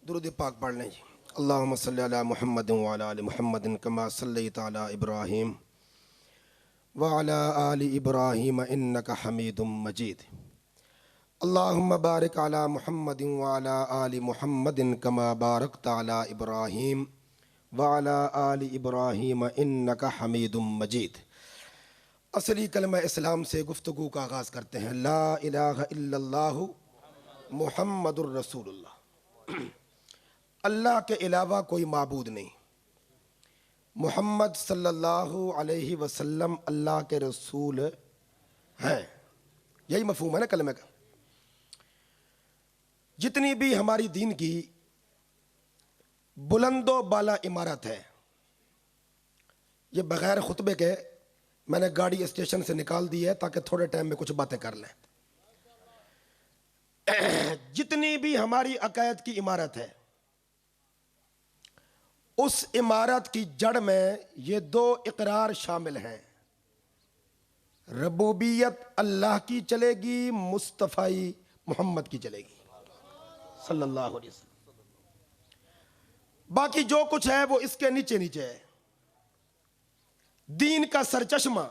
दुरूद पाक पढ़ लें जी। अल्लाहुम्मा सल्लि अला मुहम्मद व अला आलि मुहम्मद कमा सल्लैता अला इब्राहीम व अला आलि इब्राहीम इन्नका हमीदुम मजीद। अल्लाहुम्मा बारिक अला मुहम्मद व अला आलि मुहम्मद कमा बारकता अला इब्राहीम व अला आलि इब्राहीम इन्नका हमीदुम मजीद। असली कलमा इस्लाम से गुफ्तगू का आगाज़ करते हैं। ला इलाहा इल्लल्लाहु मुहम्मदुर रसूलुल्लाह। अल्लाह के अलावा कोई माबूद नहीं। मोहम्मद सल्लल्लाहु अलैहि वसल्लम अल्लाह के रसूल हैं। यही मफहूम है ना कलमे का। जितनी भी हमारी दीन की बुलंदो बाला इमारत है, ये बगैर खुतबे के मैंने गाड़ी स्टेशन से निकाल दी है ताकि थोड़े टाइम में कुछ बातें कर लें। जितनी भी हमारी अकायद की इमारत है, उस इमारत की जड़ में ये दो इकरार शामिल हैं। रबूबियत अल्लाह की चलेगी, मुस्तफ़ाई मोहम्मद की चलेगी सल्लल्लाहु अलैहि वसल्लम। बाकी जो कुछ है वो इसके नीचे नीचे है। दीन का सरचश्मा,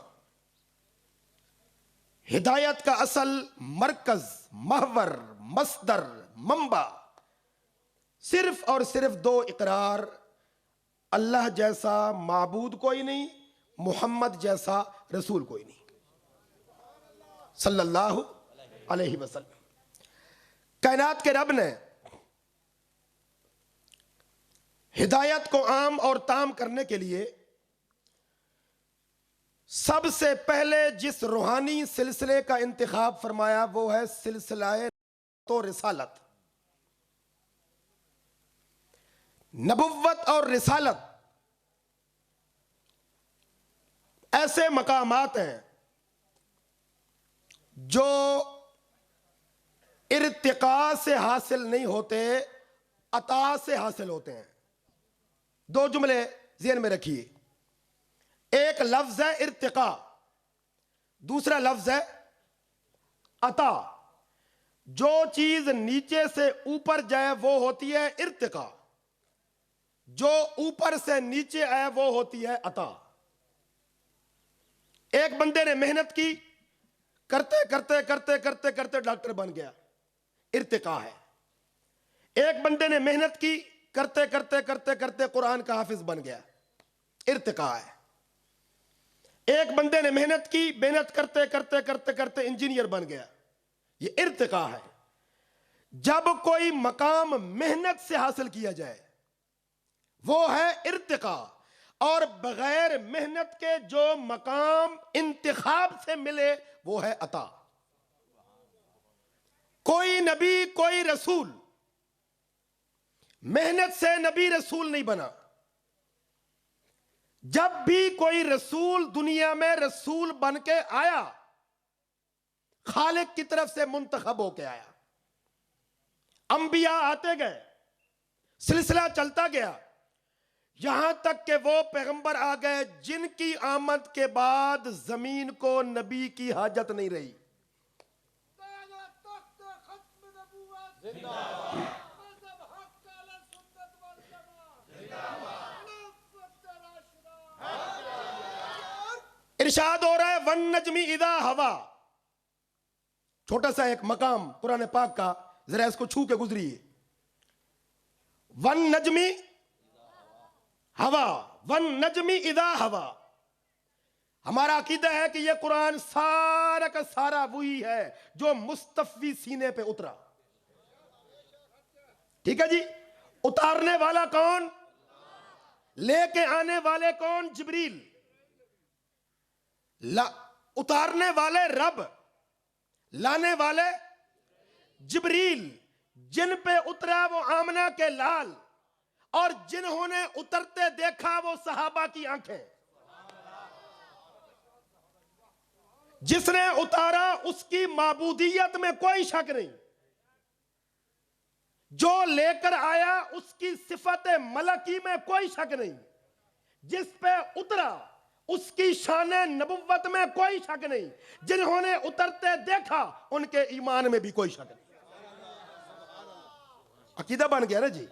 हिदायत का असल मरकज, महवर, मस्दर, मंबा सिर्फ और सिर्फ दो इकरार। अल्लाह जैसा माबूद कोई नहीं, मोहम्मद जैसा रसूल कोई नहीं सल्लल्लाहु अलैहि वसल्लम। कायनात के रब ने हिदायत को आम और ताम करने के लिए सबसे पहले जिस रूहानी सिलसिले का इंतखाब फरमाया वो है सिलसिला तो रिसालत। नबुव्वत और रिसालत ऐसे मकामात हैं जो इर्तिका से हासिल नहीं होते, अता से हासिल होते हैं। दो जुमले ज़हन में रखिए। एक लफ्ज है इर्तिका, दूसरा लफ्ज है अता। जो चीज नीचे से ऊपर जाए वो होती है इर्तिका, जो ऊपर से नीचे आए वो होती है अता। एक बंदे ने मेहनत की, करते करते करते करते करते डॉक्टर बन गया, इर्तिका है। एक बंदे ने मेहनत की, करते करते करते करते कुरान का हाफिज बन गया, इर्तिका है। एक बंदे ने मेहनत की, मेहनत करते करते करते करते इंजीनियर बन गया, ये इर्तिका है। जब कोई मकाम मेहनत से हासिल किया जाए वो है इर्तिका, और बगैर मेहनत के जो मकाम इंतिखाब से मिले वो है अता। कोई नबी, कोई रसूल मेहनत से नबी रसूल नहीं बना। जब भी कोई रसूल दुनिया में रसूल बन के आया, खालिक की तरफ से मुंतखब होके आया। अंबिया आते गए, सिलसिला चलता गया, यहां तक कि वो पैगंबर आ गए जिनकी आमद के बाद जमीन को नबी की हाजत नहीं रही। इरशाद हो रहा है वन नजमी इदा हवा। छोटा सा एक मकाम कुरान पाक का, जरा इसको छू के गुजरिए। वन नजमी हवा, वन नजमी इदा हवा। हमारा अकीदा है कि यह कुरान सारा का सारा वही है जो मुस्तफी सीने पे उतरा। ठीक है जी। उतारने वाला कौन, लेके आने वाले कौन, जिब्रील। उतारने वाले रब, लाने वाले जिब्रील। जिन पे उतरा वो आमना के लाल, और जिन्होंने उतरते देखा वो सहाबा की आंखें। जिसने उतारा उसकी माबूदियत में कोई शक नहीं, जो लेकर आया उसकी सिफत मलकी में कोई शक नहीं, जिस पे उतरा उसकी शान नबुव्वत में कोई शक नहीं, जिन्होंने उतरते देखा उनके ईमान में भी कोई शक नहीं। अकीदा बन गया ना जी।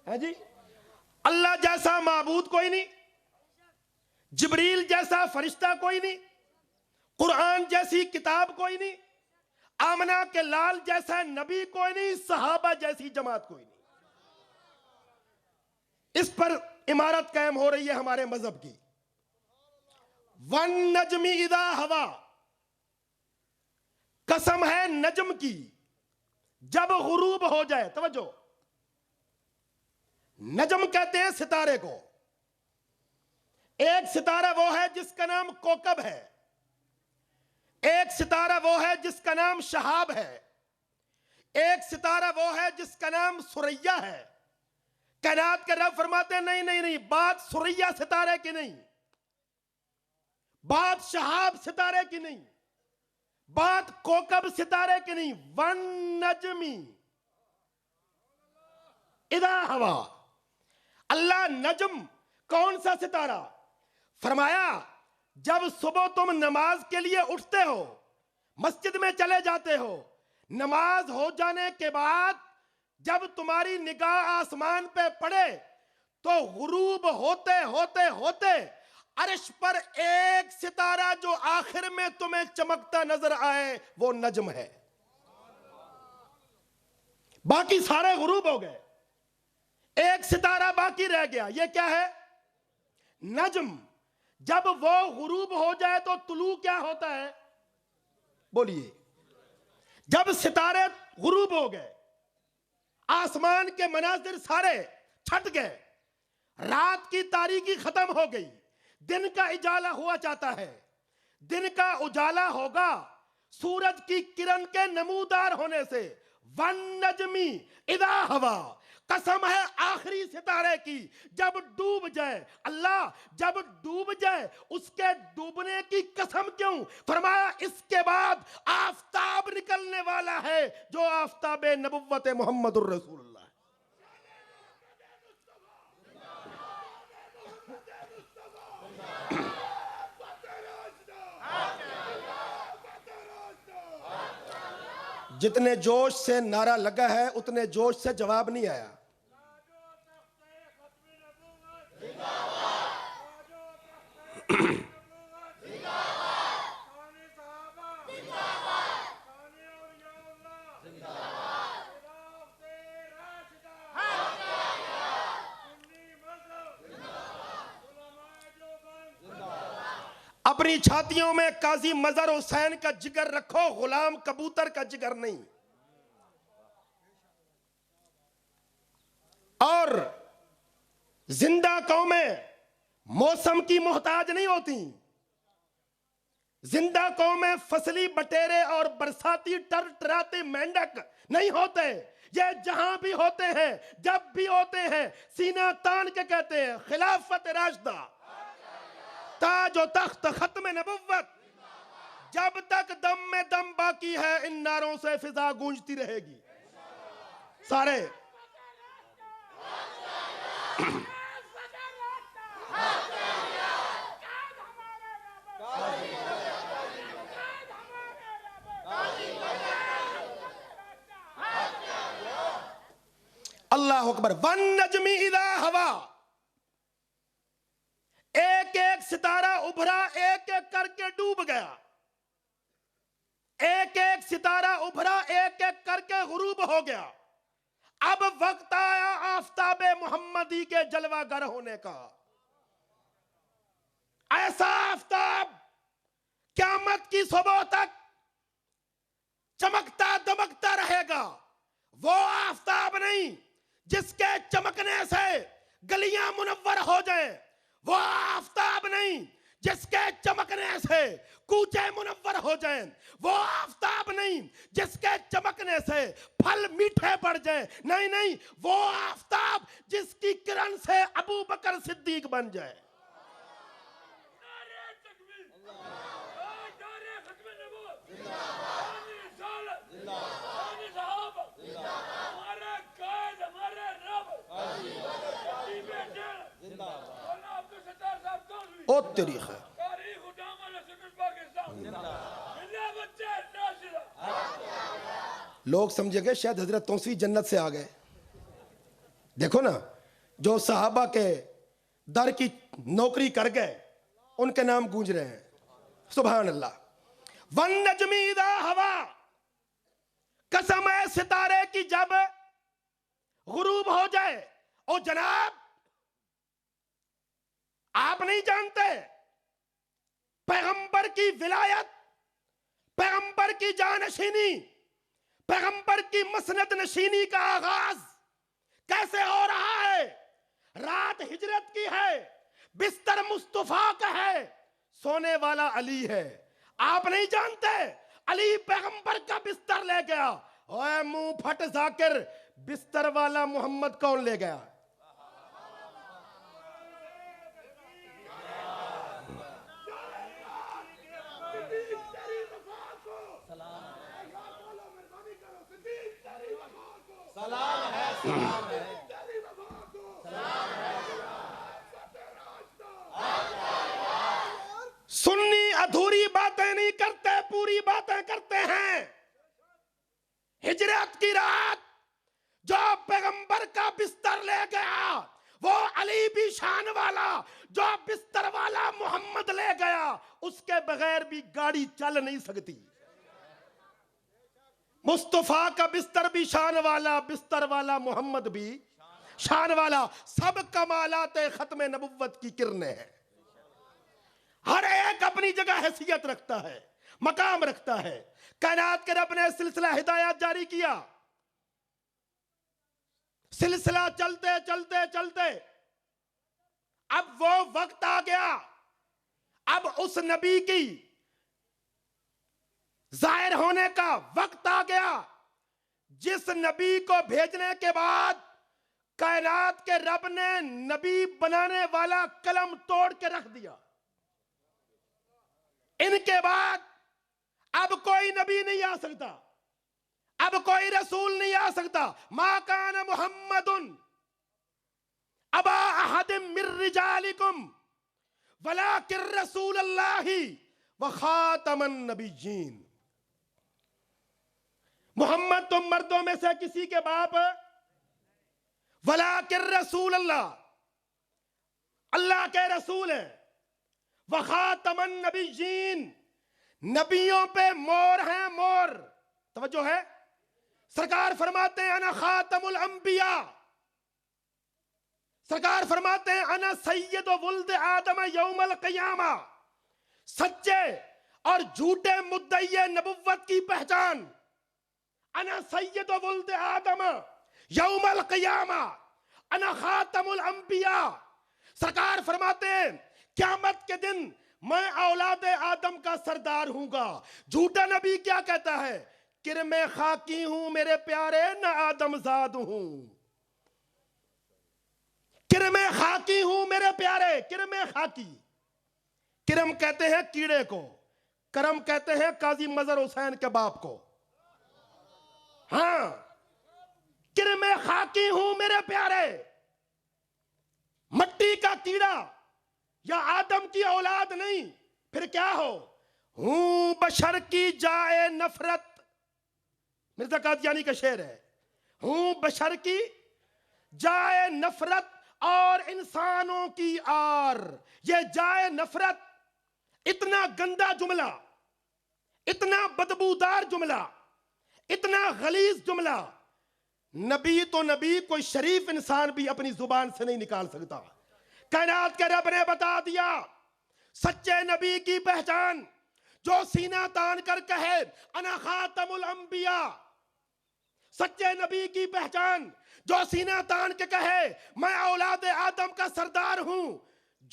है जी। अल्लाह जैसा माबूद कोई नहीं, जिब्रील जैसा फरिश्ता कोई नहीं, कुरान जैसी किताब कोई नहीं, आमना के लाल जैसा नबी कोई नहीं, सहाबा जैसी जमात कोई नहीं। इस पर इमारत कायम हो रही है हमारे मजहब की। वन नजमी इदा हवा, कसम है नजम की जब गुरूब हो जाए। तवज्जो, नजम कहते हैं सितारे को। एक सितारा वो है जिसका नाम कोकब है, एक सितारा वो है जिसका नाम शहाब है, एक सितारा वो है जिसका नाम सुरैया है। कायनात के रब फरमाते हैं नहीं नहीं नहीं, बात सुरैया सितारे की नहीं, बात शहाब सितारे की नहीं, बात कोकब सितारे की नहीं। वन नजमी इदा हवा। अल्लाह नजम कौन सा सितारा? फरमाया जब सुबह तुम नमाज के लिए उठते हो, मस्जिद में चले जाते हो, नमाज हो जाने के बाद जब तुम्हारी निगाह आसमान पे पड़े तो गुरूब होते होते होते अर्श पर एक सितारा जो आखिर में तुम्हें चमकता नजर आए वो नजम है। बाकी सारे गुरूब हो गए, एक सितारा बाकी रह गया। ये क्या है? नजम। जब वो गुरूब हो जाए तो तुलू क्या होता है? बोलिए। जब सितारे गुरूब हो गए, आसमान के मनाजिर सारे छट गए, रात की तारीकी खत्म हो गई, दिन का उजाला हुआ चाहता है। दिन का उजाला होगा सूरज की किरण के नमूदार होने से। वन नजमी इदा हवा, कसम है आखिरी सितारे की जब डूब जाए। अल्लाह जब डूब जाए उसके डूबने की कसम क्यों? फरमाया इसके बाद आफताब निकलने वाला है जो आफताबे नबुव्वत मोहम्मदुर रसूलुल्लाह। जितने जोश से नारा लगा है उतने जोश से जवाब नहीं आया। अपनी छातियों में काजी मजहर हुसैन का जिगर रखो, गुलाम कबूतर का जिगर नहीं। और जिंदा कौमें मौसम की मोहताज नहीं होती, जिंदा कौमें फसली बटेरे और बरसाती टरटराते मेंढक नहीं होते। ये जहां भी होते हैं, जब भी होते हैं, सीना तान के कहते हैं खिलाफत राशिदा, ताज और तख्त खत्म नबुव्वत। जब तक दम में दम बाकी है इन नारों से फिजा गूंजती रहेगी। सारे अल्लाह अकबर। वन नजमी इदा हवा, एक एक सितारा उभरा, एक एक करके डूब गया। एक एक सितारा उभरा, एक एक करके गुरूब हो गया। अब वक्त आया आफताबे मोहम्मदी के जलवागर होने का। ऐसा आफताब क़यामत की सुबह तक चमकता दमकता रहेगा। वो आफताब नहीं जिसके चमकने से गलियां मुनव्वर हो जाए, वो आफताब नहीं जिसके चमकने से कूचे मुनव्वर हो जाएं, वो आफताब नहीं जिसके चमकने से फल मीठे पड़ जाएं। नहीं नहीं, वो आफताब जिसकी किरण से अबू बकर सिद्दीक बन जाए। ओ तेरी खैर। लोग समझेंगे शायद हजरत तौसी जन्नत से आ गए। देखो ना, जो सहाबा के दर की नौकरी कर गए, उनके नाम गूंज रहे हैं। सुभान अल्लाह। वन नजमी इज़ा हवा, कसम है सितारे की जब गुरूब हो जाए। ओ जनाब, आप नहीं जानते पैगंबर की विलायत, पैगंबर की जानशीनी, पैगंबर की मसनद नशीनी का आगाज कैसे हो रहा है। रात हिजरत की है, बिस्तर मुस्तफा का है, सोने वाला अली है। आप नहीं जानते अली पैगंबर का बिस्तर ले गया। ओए मुंह फट जाकिर, बिस्तर वाला मोहम्मद कौन ले गया? सुन्नी अधूरी बातें नहीं करते, पूरी बातें करते हैं। हिजरत की रात जो पैगंबर का बिस्तर ले गया, वो अली भी शान वाला, जो बिस्तर वाला मोहम्मद ले गया, उसके बगैर भी गाड़ी चल नहीं सकती। मुस्तफा का बिस्तर भी शान वाला, बिस्तर वाला मोहम्मद भी शान वाला। सब कमालात खत्म नबुव्वत की किरणें हैं। हर एक अपनी जगह हैसियत रखता है, मकाम रखता है। कायनात के रब ने सिलसिला हिदायत जारी किया। सिलसिला चलते चलते चलते अब वो वक्त आ गया, अब उस नबी की जाहिर होने का वक्त आ गया, जिस नबी को भेजने के बाद कायनात के रब ने नबी बनाने वाला कलम तोड़ के रख दिया। इनके बाद अब कोई नबी नहीं आ सकता, अब कोई रसूल नहीं आ सकता। मा कान मुहम्मदुन अबा अहदिम मिर रिजालिकुम वलाकिन रसूलुल्लाहि व खातमन नबिय्यीन। मोहम्मद तुम मर्दों में से किसी के बाप, वलाकिन रसूल अल्लाह, अल्लाह के रसूल हैं, व खातमन नबिय्यीन, नबियों पे मोर हैं, मोर। तवज्जो है, सरकार फरमाते हैं अना खातमुल अंबिया, सरकार फरमाते हैं अना सय्यदु वुल्द आदम यौमल क़ियामा। सच्चे और झूठे मुद्दई नबुव्वत की पहचान, अना सय्यदु वुल्द आदम यौमल क़ियामा अना खातमुल अंबिया। सरकार फरमाते हैं क़यामत के दिन मैं औलाद आदम का सरदार हूंगा। झूठा नबी क्या कहता है? किरमे खाकी हूं मेरे प्यारे, न आदमजाद हूं। किरमे खाकी हूं मेरे प्यारे, किरमे खाकी। किरम कहते हैं कीड़े को, करम कहते हैं काजी मजहर हुसैन के बाप को। हाँ, किरमे खाकी हूं मेरे प्यारे, मट्टी का कीड़ा या आदम की औलाद नहीं, फिर क्या हो? हूं बशर की जाए नफरत, मिर्जा कादियानी का शेर है। हूं बशर की जाए नफरत और इंसानों की आर। ये जाए नफरत इतना गंदा जुमला, इतना बदबूदार जुमला, इतना गलीज जुमला, नबी तो नबी, कोई शरीफ इंसान भी अपनी जुबान से नहीं निकाल सकता। कायनात के रब ने बता दिया सच्चे नबी की पहचान, जो सीना तान कर कहे अना खातमुल अंबिया। सच्चे नबी की पहचान, जो सीना तान के कहे मैं औलाद आदम का सरदार हूं।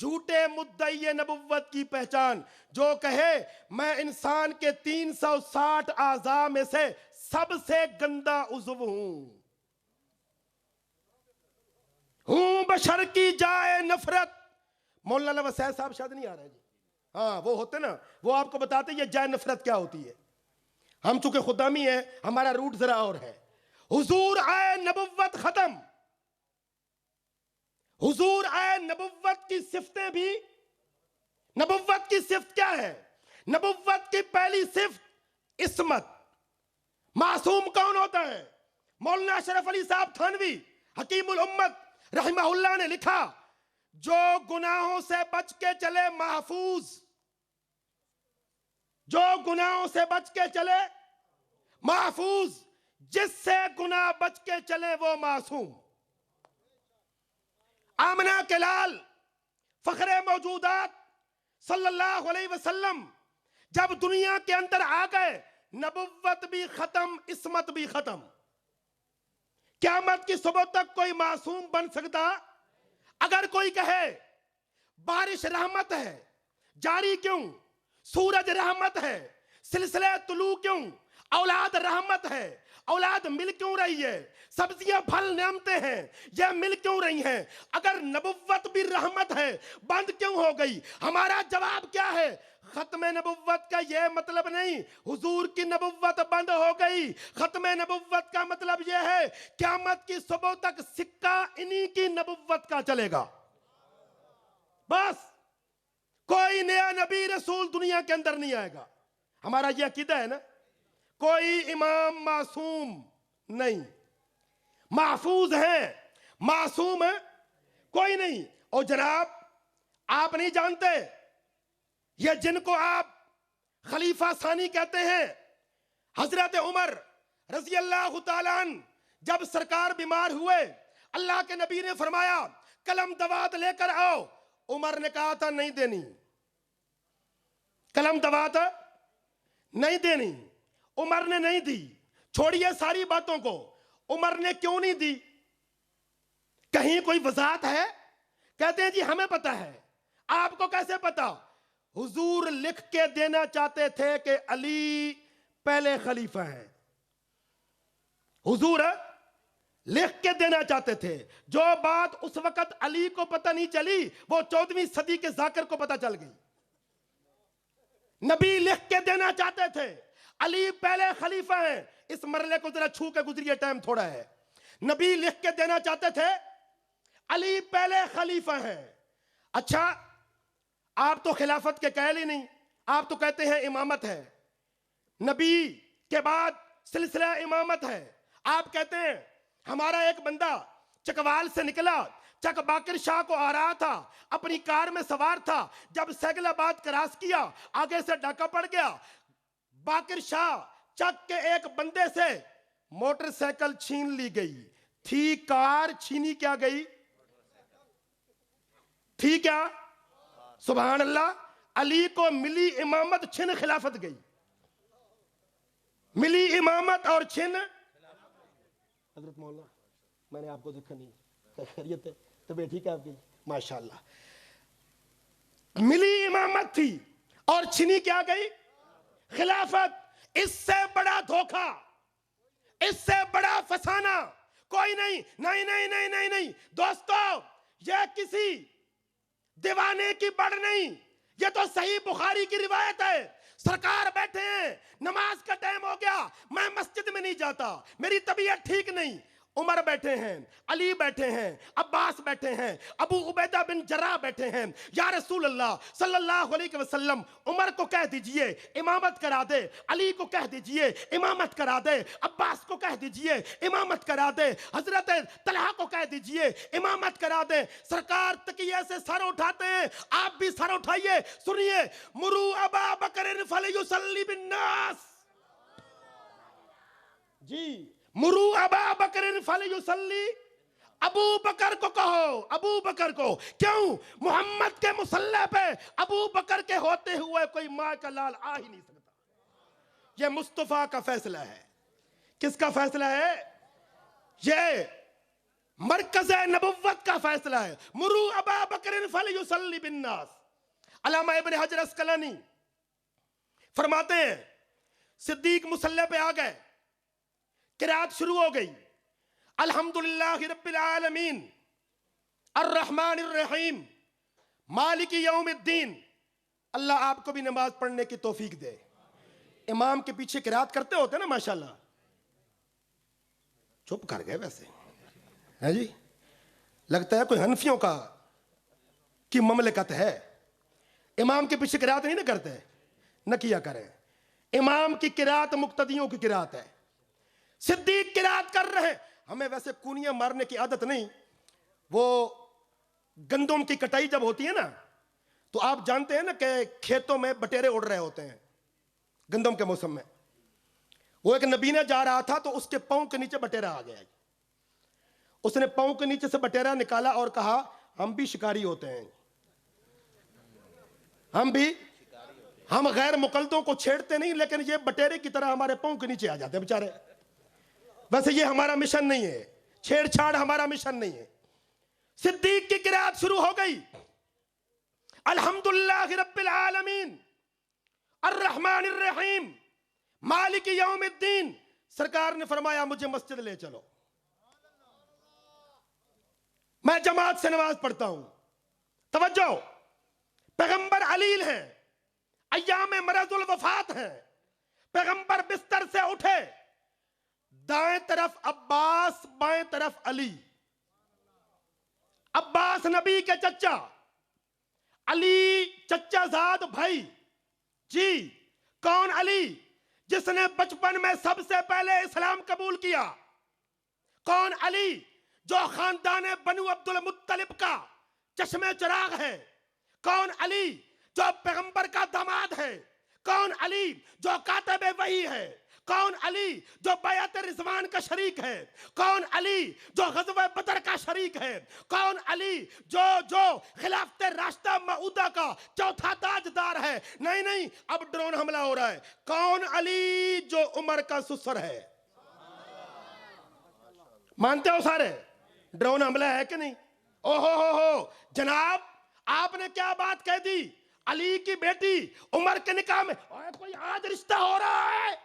झूठे मुद्दई नबुव्वत की पहचान, जो कहे मैं इंसान के 360 आज़ा में से सबसे गंदा उज़्व हूं बशर की जाए नफरत। मौलाना वसैद साहब शायद नहीं आ रहे जी, हाँ वो होते ना, वो आपको बताते ये जाए नफरत क्या होती है। हम चूंकि खुदामी है, हमारा रूट जरा और है। हुजूर आए नबुव्वत खत्म, हुजूर आए नबुव्वत की सिफ्तें भी। नबुव्वत की सिफ्त क्या है? नबुव्वत की पहली सिफ्त इस्मत। मासूम कौन होता है? मौलाना अशरफ अली साहब थानवी हकीमुल उम्मत रहमहुल्लाह ने लिखा, जो गुनाहों से बच के चले महफूज, जो गुनाहों से बच के चले महफूज, जिससे गुनाह बच के चले वो मासूम। आमना के लाल फखरे मौजूदात सल्लल्लाहु अलैहि वसल्लम जब दुनिया के अंदर आ गए, नबुव्वत भी खत्म, इस्मत भी खत्म। क़यामत की सुबह तक कोई मासूम बन सकता? अगर कोई कहे बारिश रहमत है, जारी क्यों? सूरज रहमत है, सिलसिले तुलू क्यों? औलाद रहमत है, औलाद मिल क्यों रही है? सब्जियां फल नेमते हैं, यह मिल क्यों रही हैं? अगर नबुव्वत भी रहमत है, बंद क्यों हो गई? हमारा जवाब क्या है? खत्म नबुव्वत का यह मतलब नहीं हुजूर की नबुव्वत बंद हो गई। खत्म नबुव्वत का मतलब यह है क़यामत की सुबह तक सिक्का इन्हीं की नबुव्वत का चलेगा। बस कोई नया नबी रसूल दुनिया के अंदर नहीं आएगा। हमारा यह अकीदा है ना, कोई इमाम मासूम नहीं, महफूज है, मासूम है कोई नहीं। और जनाब आप नहीं जानते, ये जिनको आप खलीफा सानी कहते हैं, हजरत उमर रजी अल्लाह तआला अन्हु जब सरकार बीमार हुए, अल्लाह के नबी ने फरमाया कलम दवात लेकर आओ। उमर ने कहा था नहीं देनी, कलम दवात नहीं देनी। उमर ने नहीं दी। छोड़िए सारी बातों को, उमर ने क्यों नहीं दी? कहीं कोई वजाहत है? कहते हैं जी हमें पता है। आपको कैसे पता? हुजूर लिख के देना चाहते थे कि अली पहले खलीफा हैं। हुजूर लिख के देना चाहते थे। जो बात उस वक्त अली को पता नहीं चली, वो 14वीं सदी के जाकिर को पता चल गई। नबी लिख के देना चाहते थे अली पहले खलीफा हैं। इस मरले को जरा छू के गुजरिए, टाइम थोड़ा है। नबी लिख के देना चाहते थे अली पहले खलीफा हैं। अच्छा, आप तो खिलाफत के कहल ही नहीं, आप तो कहते हैं इमामत है। नबी के बाद सिलसिला इमामत है। आप कहते हैं हमारा एक बंदा चकवाल से निकला, चक बाकिर शाह को आ रहा था, अपनी कार में सवार था। जब सैगलाबाद क्रॉस किया, आगे से डाका पड़ गया। बाकिर शाह चक के एक बंदे से मोटरसाइकिल छीन ली गई थी। कार छीनी क्या गई थी? क्या? सुभान अल्लाह। अली को मिली इमामत, छिन खिलाफत गई। मिली इमामत और छिन। हजरत मौला, मैंने आपको देखा नहीं, खैरियत है? तबीयत ठीक है आपकी? माशाअल्लाह। मिली इमामत थी और छिनी क्या गई? खिलाफत। इससे बड़ा धोखा, इससे बड़ा फसाना कोई नहीं। नहीं नहीं नहीं नहीं नहीं दोस्तों, यह किसी दीवाने की बढ़ नहीं, यह तो सही बुखारी की रिवायत है। सरकार बैठे हैं, नमाज का टाइम हो गया, मैं मस्जिद में नहीं जाता, मेरी तबीयत ठीक नहीं। उमर बैठे हैं, अली बैठे हैं, अब्बास बैठे हैं, अबू उबैदा बिन जर्राह बैठे हैं। या रसूल अल्लाह सल्लल्लाहु अलैहि वसल्लम, उमर को कह दीजिए इमामत करा दे, अली को कह दीजिए इमामत करा दे, अब्बास को कह दीजिए इमामत करा दे, हजरत तलहा को कह दीजिए इमामत करा दे। सरकार तकिए से सर उठाते हैं, आप भी सर उठाइए। सुनिए, मुरू अबा बकर फलयुसल्ली बिन्नास। जी, मुरू अबा बकर फलयुसल्ली। अबू बकर को कहो, अबू बकर को। क्यों? मोहम्मद के मुसल्ले पे अबू बकर के होते हुए कोई माँ का लाल आ ही नहीं सकता। यह मुस्तफा का फैसला है। किसका फैसला है? यह मरकज़ नबुव्वत का फैसला है। मुरू अबा बकर फलयुसल्ली बिन्नास। अल्लामा इब्न हजर अस्कलानी फरमाते हैं, सिद्दीक मुसल्ले पे आ गए, किरात शुरू हो गई। अल्हम्दुलिल्लाहि रब्बिल आलमीन अर्रहमानिर रहीम मालिकी यौमिद्दीन। अल्लाह आपको भी नमाज पढ़ने की तौफीक दे। इमाम के पीछे किरात करते होते ना, माशाल्लाह। चुप कर गए वैसे, है जी? लगता है कोई हनफियों का की ममलिकत है। इमाम के पीछे किरात नहीं ना करते, न किया करें। इमाम की किरात मुक्तदियों की किरात है। सिद्दीक किरात कर रहे हैं। हमें वैसे कूनियां मारने की आदत नहीं, वो गंदम की कटाई जब होती है ना, तो आप जानते हैं ना कि खेतों में बटेरे उड़ रहे होते हैं गंदम के मौसम में। वो एक नबीना जा रहा था तो उसके पांव के नीचे बटेरा आ गया। उसने पांव के नीचे से बटेरा निकाला और कहा, हम भी शिकारी होते हैं, हम गैर मुकल्दों को छेड़ते नहीं, लेकिन ये बटेरे की तरह हमारे पांव के नीचे आ जाते हैं बेचारे। वैसे ये हमारा मिशन नहीं है, छेड़छाड़ हमारा मिशन नहीं है। सिद्दीक की किरात शुरू हो गई, अल्हम्दुलिल्लाह रब्बिल आलमीन अर्रहमानिर रहीम मालिक यौमिद्दीन। सरकार ने फरमाया मुझे मस्जिद ले चलो, मैं जमात से नमाज पढ़ता हूं। तवज्जो, पैगंबर अलील हैं, अय्याम मरजुल वफात हैं, पैगंबर बिस्तर से उठे, दाएं तरफ अब्बास, बाएं तरफ अली। अब्बास नबी के चचा, अली चचाजाद भाई। जी, कौन अली? जिसने बचपन में सबसे पहले इस्लाम कबूल किया। कौन अली? जो खानदान बनु अब्दुल मुत्तलिब का चश्मे चिराग है। कौन अली? जो पैगंबर का दामाद है। कौन अली? जो कातिब वही है। कौन अली? जो बैअत रिज़वान का शरीक है। कौन अली? जो ग़ज़वा बदर का शरीक है। कौन अली? जो खिलाफत रास्ता मऊदा का चौथा ताजदार है। नहीं, अब ड्रोन हमला हो रहा है। कौन अली? जो उमर का सुसर है। मानते हो सारे? ड्रोन हमला है कि नहीं? ओहो हो जनाब, आपने क्या बात कह दी? अली की बेटी उमर के निकाह में कोई आज रिश्ता हो रहा है।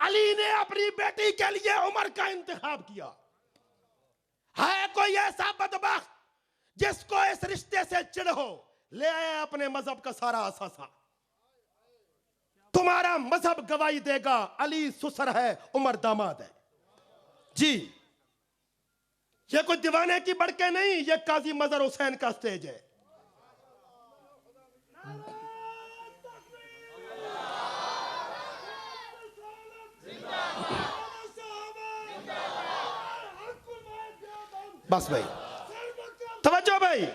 अली ने अपनी बेटी के लिए उमर का इंतखाब किया। है कोई ऐसा बदबख्त जिसको इस रिश्ते से चिढ़ हो? ले आया अपने मजहब का सारा असासा। तुम्हारा मजहब गवाही देगा, अली ससुर है, उमर दामाद है। जी, ये कोई दीवाने की बड़के नहीं, ये काजी मजहर हुसैन का स्टेज है। बस भाई, तवज्जो भाई।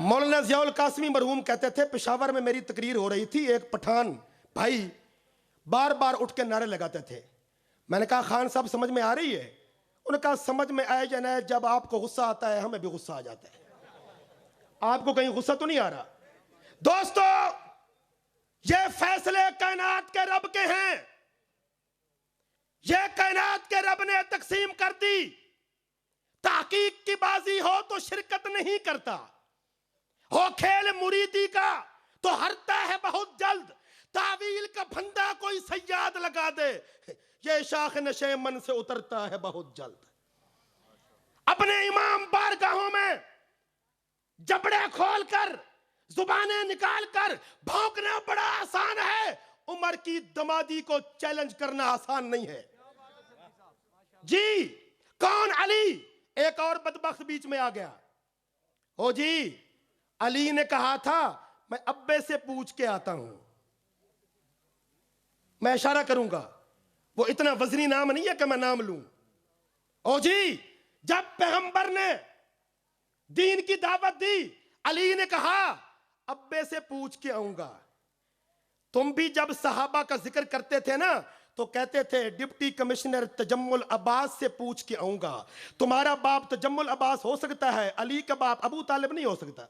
मौलाना ज़ियाउल कासमी मरहूम कहते थे, पेशावर में मेरी तकरीर हो रही थी, एक पठान भाई बार बार उठ के नारे लगाते थे। मैंने कहा, खान साहब समझ में आ रही है? उन्होंने कहा, समझ में आए या ना, जब आपको गुस्सा आता है हमें भी गुस्सा आ जाता है। आपको कहीं गुस्सा तो नहीं आ रहा? दोस्तों, ये फैसले कायनात के रब के हैं। ये कायनात के रब ने तकसीम कर दी। ताकीक की बाजी हो तो शिरकत नहीं करता, हो खेल मुरीदी का तो हरता है बहुत जल्द। तावील का फंदा कोई सयाद लगा दे, ये शाख नशे मन से उतरता है बहुत जल्द। अपने इमाम बारगाहों में जबड़े खोलकर, जुबानें निकालकर भौंकना बड़ा आसान है, उमर की दमादी को चैलेंज करना आसान नहीं है। जी, कौन अली? एक और बदबख्त बीच में आ गया। ओ जी, अली ने कहा था मैं अब्बे से पूछ के आता हूं। मैं इशारा करूंगा, वो इतना वजनी नाम नहीं है कि मैं नाम लूं। ओ जी, जब पैगंबर ने दीन की दावत दी, अली ने कहा अब्बे से पूछ के आऊंगा। तुम भी जब सहाबा का जिक्र करते थे ना, तो कहते थे डिप्टी कमिश्नर तजम्मुल अब्बास से पूछ के आऊंगा। तुम्हारा बाप तजम्मुल अब्बास हो सकता है, अली का बाप अबू तालिब नहीं हो सकता।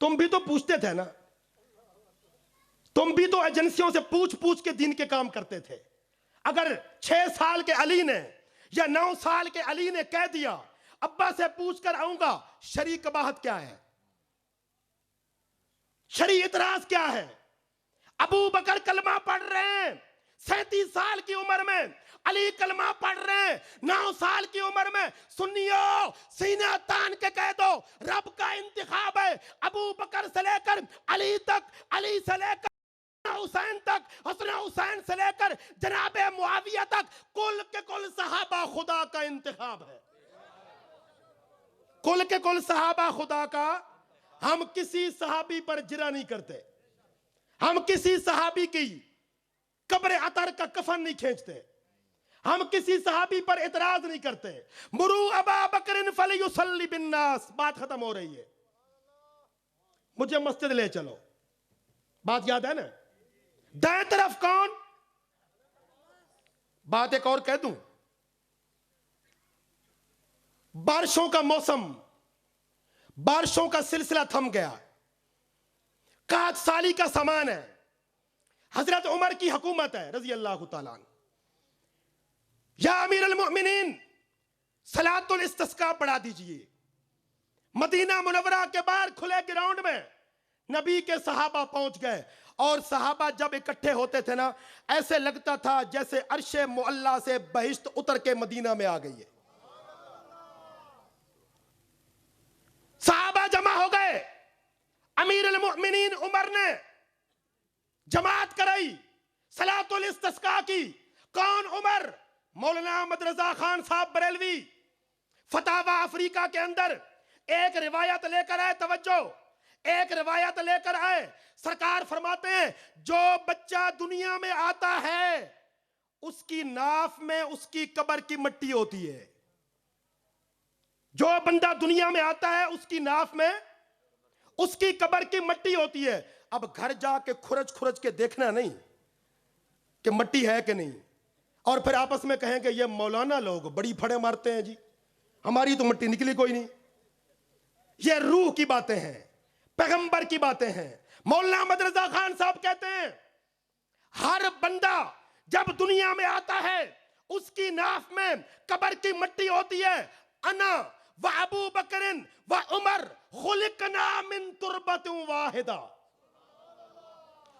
तुम भी तो पूछते थे ना, तुम भी तो एजेंसियों से पूछ पूछ के दीन के काम करते थे। अगर 6 साल के अली ने या 9 साल के अली ने कह दिया अब्बा से पूछ कर आऊंगा, शरी कबाहत क्या है? शरी इतराज क्या है? अबू बकर कलमा पढ़ रहे हैं 37 साल की उम्र में, अली कलमा पढ़ रहे हैं 9 साल की उम्र में। सुन्नियों, सीना तान के कह दो, रब का इंतखाब है। अबू बकर से लेकर अली तक, अली से लेकर हुसैन तक, हसन हुसैन से लेकर जनाबे मुआविया तक, कुल के कुल सहाबा खुदा का इंतखाब है। कुल के कुल सहाबा खुदा का। हम किसी सहाबी पर जिरा नहीं करते, हम किसी सहाबी की कब्र अतर का कफन नहीं खींचते, हम किसी सहाबी पर इतराज नहीं करते। मुरू अबा बकरिन फलयुसल्ली बिन्नास, बात खत्म हो रही है, मुझे मस्जिद ले चलो, बात याद है ना। दाएं तरफ कौन? बात एक और कह दूं, बारिशों का मौसम, बारिशों का सिलसिला थम गया, कात साली का सामान है, हजरत उमर की हुकूमत है रजी अल्लाह तआला अन्हु। या अमीर अल मोमिनीन, सलातुल इस्तिस्का पढ़ा दीजिए। मदीना मुनव्वरा के बाहर खुले ग्राउंड में नबी के सहाबा पहुंच गए, और सहाबा जब इकट्ठे होते थे ना, ऐसे लगता था जैसे अर्शे मुअल्ला से बहिश्त उतर के मदीना में आ गई है। सहाबा जमा हो गए, अमीर अल मोमिनीन उमर ने जमात कराई, सलातुल इस्तिस्का की। कौन उमर? मौलाना अहमद रजा खान साहब बरेलवी फतावा अफ्रीका के अंदर एक रिवायत लेकर आए, तवज्जो, एक रिवायत लेकर आए। सरकार फरमाते हैं जो बच्चा दुनिया में आता है उसकी नाफ में उसकी कब्र की मिट्टी होती है। जो बंदा दुनिया में आता है उसकी नाफ में उसकी कब्र की मिट्टी होती है। अब घर जाके खुरच खुरच के देखना नहीं कि मिट्टी है कि नहीं, और फिर आपस में कहेंगे ये मौलाना लोग बड़ी फड़े मारते हैं जी, हमारी तो मिट्टी निकली कोई नहीं। ये रूह की बातें हैं, पैगंबर की बातें हैं। मौलाना अहमद रजा खान साहब कहते हैं हर बंदा जब दुनिया में आता है उसकी नाफ में कब्र की मिट्टी होती है। अना व अबू बकरिन व उमर खुलिकना मिन तुरबतिन वाहिदा।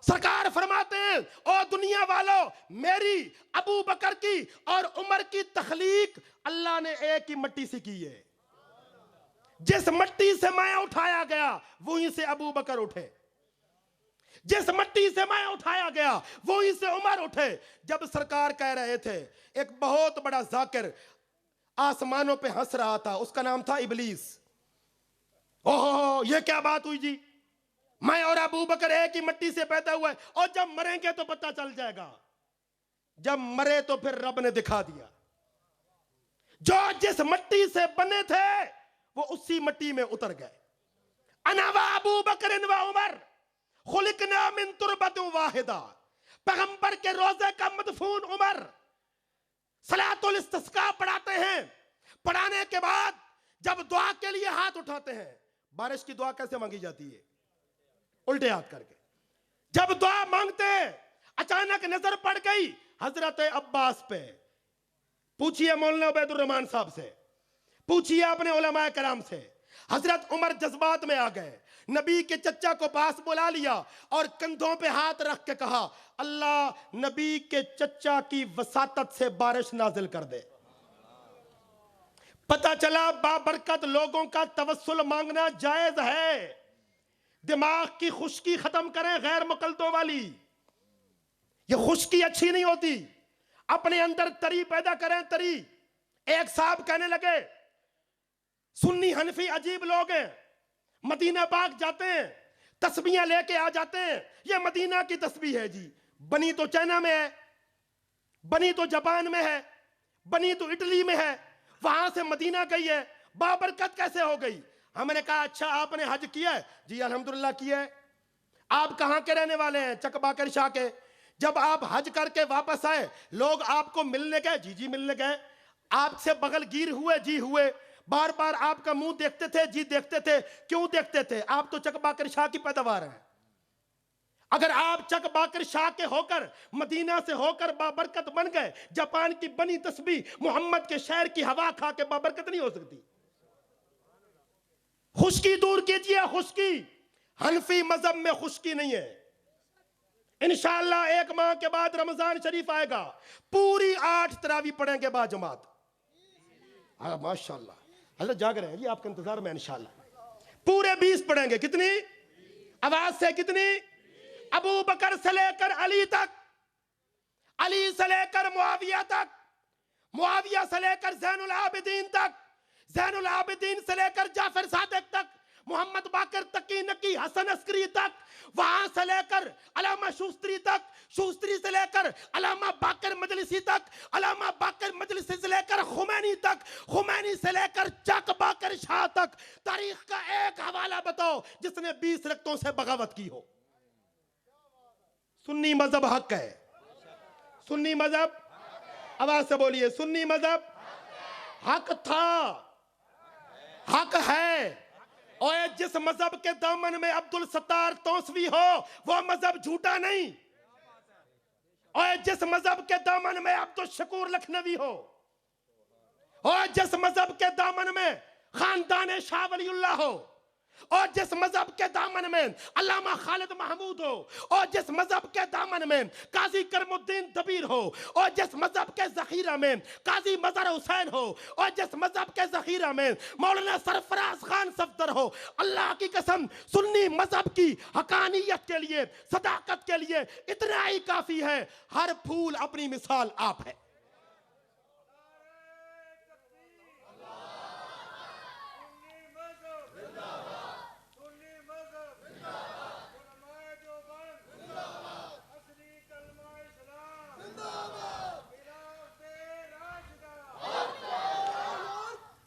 सरकार फरमाते हैं ओ दुनिया वालों, मेरी, अबू बकर की और उमर की तखलीक अल्लाह ने एक ही मिट्टी से की है। जिस मिट्टी से मैं उठाया गया वहीं से अबू बकर उठे, जिस मिट्टी से मैं उठाया गया वहीं से उमर उठे। जब सरकार कह रहे थे, एक बहुत बड़ा जाकिर आसमानों पे हंस रहा था, उसका नाम था इबलीस। ओहो ये क्या बात हुई जी, मैं और अबू बकर एक ही मिट्टी से पैदा हुआ है, और जब मरेंगे तो पता चल जाएगा। जब मरे तो फिर रब ने दिखा दिया, जो जिस मिट्टी से बने थे वो उसी मिट्टी में उतर गए। अना व अबू बकर व उमर खुलिकना मिन तुरबतिन वाहिदा। पैगंबर के रोजे का मदफून उमर सलातुल इस्तिस्का पढ़ाते हैं। पढ़ाने के बाद जब दुआ के लिए हाथ उठाते हैं, बारिश की दुआ कैसे मांगी जाती है? उल्टे हाथ करके। जब दुआ मांगते हैं अचानक नजर पड़ गई हजरत अब्बास पे। पूछिए मौलाना उबैदुर रहमान साहब से, पूछिए अपने उलमाए कराम से। हजरत उमर जज्बात में आ गए, नबी के चचा को पास बुला लिया और कंधों पे हाथ रख के कहा अल्लाह नबी के चचा की वसातत से बारिश नाजिल कर दे। पता चला बाबरकत लोगों का तवस्सुल मांगना जायज है। दिमाग की खुश्की खत्म करें गैर मुकल्दों वाली, ये खुश्की अच्छी नहीं होती। अपने अंदर तरी पैदा करें, तरी। एक साहब कहने लगे सुन्नी हनफी अजीब लोग हैं, मदीना पाक जाते हैं तस्बीहां लेके आ जाते हैं, ये मदीना की तस्बीह है जी, बनी तो चाइना में है, बनी तो जापान में है, बनी तो इटली में है, वहां से मदीना गई है, बाबरकत कैसे हो गई? हमने कहा अच्छा आपने हज किया है? जी अल्हम्दुलिल्लाह किया है। आप कहां के रहने वाले हैं? चक बाकर शाह के। जब आप हज करके वापस आए लोग आपको मिलने गए? जी जी मिलने गए। आपसे बगल गिर हुए? जी हुए। बार बार आपका मुंह देखते थे? जी देखते थे। क्यों देखते थे? आप तो चक बाकर शाह की पैदावार हैं। अगर आप चक बाकर शाह के होकर मदीना से होकर बाबरकत बन गए, जापान की बनी तस्बीह मोहम्मद के शहर की हवा खा के बाबरकत नहीं हो सकती। खुश्की दूर कीजिए, खुश्की। हनफी मजहब में खुश्की नहीं है। इंशाअल्लाह एक माह के बाद रमजान शरीफ आएगा, पूरी 8 तरावी पढ़ेंगे बाजमात। माशाअल्लाह हजरत जाग रहे हैं जी आपके इंतजार में। इंशाअल्लाह पूरे 20 पढ़ेंगे। कितनी आवाज से? कितनी? अबू बकर से लेकर अली तक, अली से लेकर मुआविया तक, मुआविया से लेकर ज़ैनुल आबिदीन तक, ज़ैनुल आबिदीन से लेकर जाफर सादिक तक, मोहम्मद बाकर तकी हसन अस्करी तक, वहां से लेकर अल्लामा शूस्त्री तक, शूस्त्री से लेकर अल्लामा बाकर मजलिसी तक, अल्लामा बाकर मजलिसी से लेकर खुमैनी तक, खुमैनी से लेकर चक बाकर शाह तक, तारीख का एक हवाला बताओ जिसने 20 रक्तों से बगावत की हो। सुन्नी मजहब हक है, सुन्नी मजहब, आवाज से बोलिए, सुन्नी मजहब हक था, हक है। और जिस मजहब के दामन में अब्दुल सत्तार तौसवी हो वो मजहब झूठा नहीं, और जिस मजहब के दामन में अब्दुल शकूर लखनवी हो, और जिस मजहब के दामन में खानदान शाह वलीउल्लाह हो, और जिस मजहब के दामन में अल्लामा खालिद महमूद हो, और जिस मजहब के दामन में काजी करमुद्दीन दबीर हो, और जिस मजहब के जखीरा में काजी मजहर हुसैन हो, और जिस मजहब के जखीरा में मौलाना सरफराज खान सफदर हो, अल्लाह की कसम सुन्नी मजहब की हकानियत के लिए, सदाकत के लिए इतना ही काफी है। हर फूल अपनी मिसाल आप है।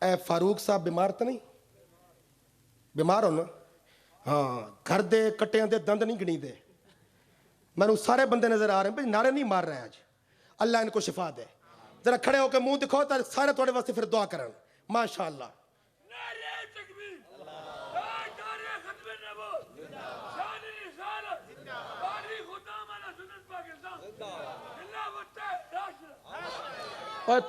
ए फारूक साहब बीमार तो नहीं? बीमार हो ना? हाँ, घर दे कट्टियां दे दंद नहीं गिनी दे। मैंने सारे बंदे नजर आ रहे हैं भाई, नारे नहीं मार रहे आज। अल्लाह इनको शिफा दे। जरा खड़े होकर मुंह दिखाओ तो सारे थोड़े वास्ते फिर दुआ करन। माशाअल्लाह। और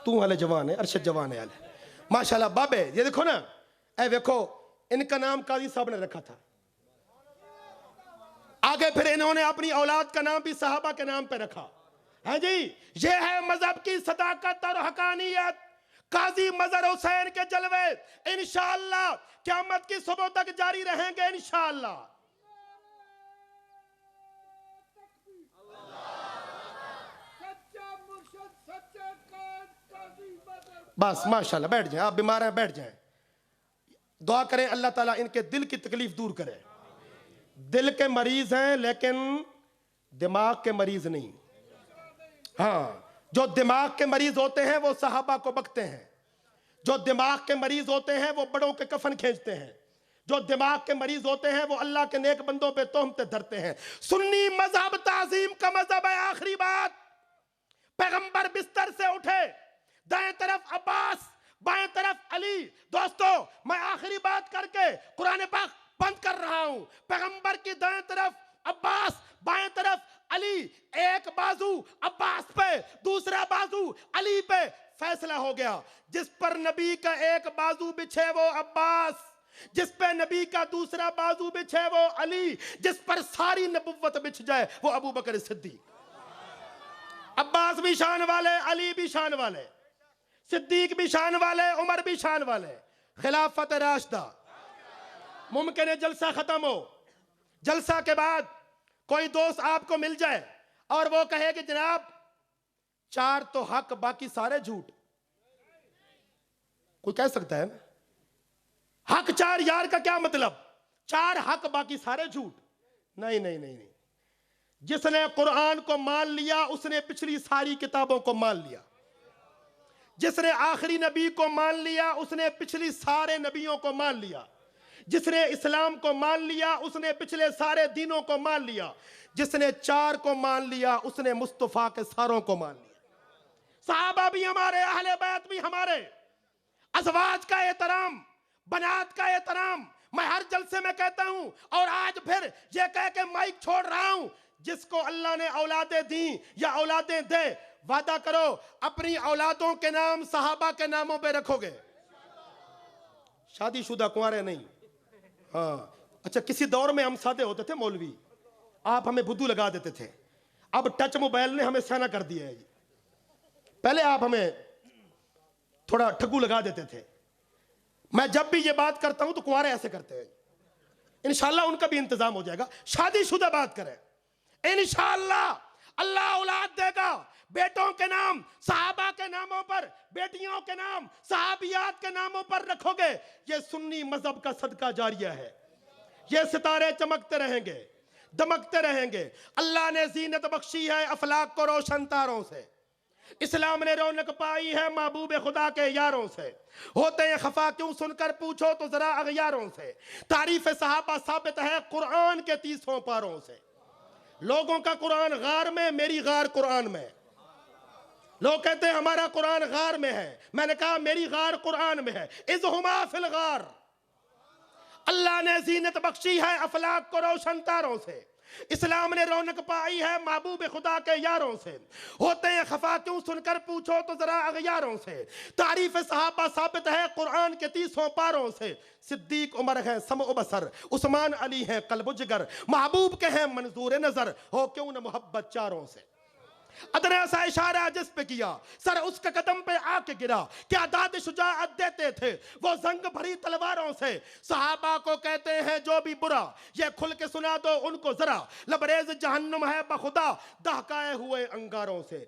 तू हाले जवान है, अरशद जवान है हाले माशाल्लाह। बाबे ये देखो ना, ए देखो इनका नाम काजी साहब ने रखा था, आगे फिर इन्होंने अपनी औलाद का नाम भी सहाबा के नाम पे रखा है जी। ये है मजहब की सदाकत और हकानियत। काजी मजहर हुसैन के जलवे इंशाअल्लाह क़यामत की सुबह तक जारी रहेंगे इंशाअल्लाह। बस माशाल्लाह, बैठ जाएं, आप बीमार हैं बैठ जाएं। दुआ करें अल्लाह ताला इनके दिल की तकलीफ दूर करे। दिल के मरीज हैं लेकिन दिमाग के मरीज नहीं। हाँ, जो दिमाग के मरीज होते हैं वो सहाबा को बकते हैं, जो दिमाग के मरीज होते हैं वो बड़ों के कफन खींचते हैं, जो दिमाग के मरीज होते हैं वो अल्लाह के नेक बंदों पे तोहमते धरते हैं। सुन्नी मजहब ताजीम का मजहब है। आखिरी बात, पैगंबर बिस्तर से उठे, दाएं तरफ अब्बास, बाएं तरफ अली। दोस्तों मैं आखिरी बात करके कुरान पाक बंद कर रहा हूं। पैगंबर की दाएं तरफ अब्बास, बाएं तरफ अली, एक बाजू अब्बास पे, दूसरा बाजू अली पे। फैसला हो गया, जिस पर नबी का एक बाजू बिछे वो अब्बास, जिस पे नबी का दूसरा बाजू बिछे वो अली, जिस पर सारी नबुव्वत बिछ जाए वो अबू बकर सिद्दीक। अब्बास भी शान वाले, अली भी शान वाले, सिद्दीक भी शान वाले, उमर भी शान वाले। खिलाफत राशिदा। मुमकिन है जलसा खत्म हो, जलसा के बाद कोई दोस्त आपको मिल जाए और वो कहे कि जनाब 4 तो हक बाकी सारे झूठ। कोई कह सकता है ना, हक 4 यार का क्या मतलब? 4 हक बाकी सारे झूठ? नहीं नहीं नहीं नहीं। जिसने कुरान को मान लिया उसने पिछली सारी किताबों को मान लिया। जिसने आखिरी नबी को मान लिया उसने पिछली सारे नबियों को मान लिया। जिसने इस्लाम को मान लिया उसने पिछले सारे दीनों को मान लिया। जिसने 4 को मान लिया उसने मुस्तफा के सारों को मान लिया। सहाबा भी हमारे, अहले बैत भी हमारे। अज़वाज का एहतराम, बनात का एहतराम मैं हर जलसे में कहता हूं और आज फिर ये कह के माइक छोड़ रहा हूं, जिसको अल्लाह ने औलादें दी या औलादें दे, वादा करो अपनी औलादों के नाम सहाबा के नामों पे रखोगे। शादीशुदा कुंवारे नहीं। हाँ अच्छा, किसी दौर में हम सादे होते थे मौलवी, आप हमें बुद्धू लगा देते थे। अब टच मोबाइल ने हमें सयाना कर दिया है जी। पहले आप हमें थोड़ा ठगू लगा देते थे। मैं जब भी ये बात करता हूं तो कुंवारे ऐसे करते हैं। इंशाल्लाह उनका भी इंतजाम हो जाएगा। शादीशुदा बात करें, इंशाल्लाह अल्लाह औलाद देगा। बेटों के नाम सहाबा के नामों पर, बेटियों के नाम सहाबियात के नामों पर रखोगे। ये सुन्नी मजहब का सदका जारिया है, ये सितारे चमकते रहेंगे, दमकते रहेंगे। अल्लाह ने जीनत बख्शी है अफलाक को रोशन तारों से। इस्लाम ने रौनक पाई है महबूब खुदा के यारों से। होते हैं खफा क्यों सुनकर पूछो तो जरा अगयारों से। तारीफ सहाबा साबित है कुरान के 30 पारों से। लोगों का कुरान गार में, मेरी गार कुरान में। लोग कहते हैं हमारा कुरान गार में है, मैंने कहा मेरी गार कुरान में है। इज़हुमा फिल गार। अल्लाह ने जीनत बख्शी है अफलाक को रोशन तारों से। इस्लाम ने रौनक पाई है महबूब खुदा के यारों से। होते हैं खफा क्यों सुनकर पूछो तो जरा अगयारों से। तारीफ सहाबा साबित है कुरान के 30 पारों से। सिद्दीक उमर है समओ बसर, उस्मान अली है कल्ब जिगर, महबूब के हैं मंजूर नजर, हो क्यों न मोहब्बत चारों से। अदना सा इशारा जिस पे किया सर उसके कदम पे आके गिरा। क्या दाद शुजाअत देते थे वो जंग भरी तलवारों से। सहाबा को कहते हैं जो भी बुरा ये खुल के सुना दो उनको जरा। लबरेज जहन्नुम है बखुदा दहकाए हुए अंगारों से।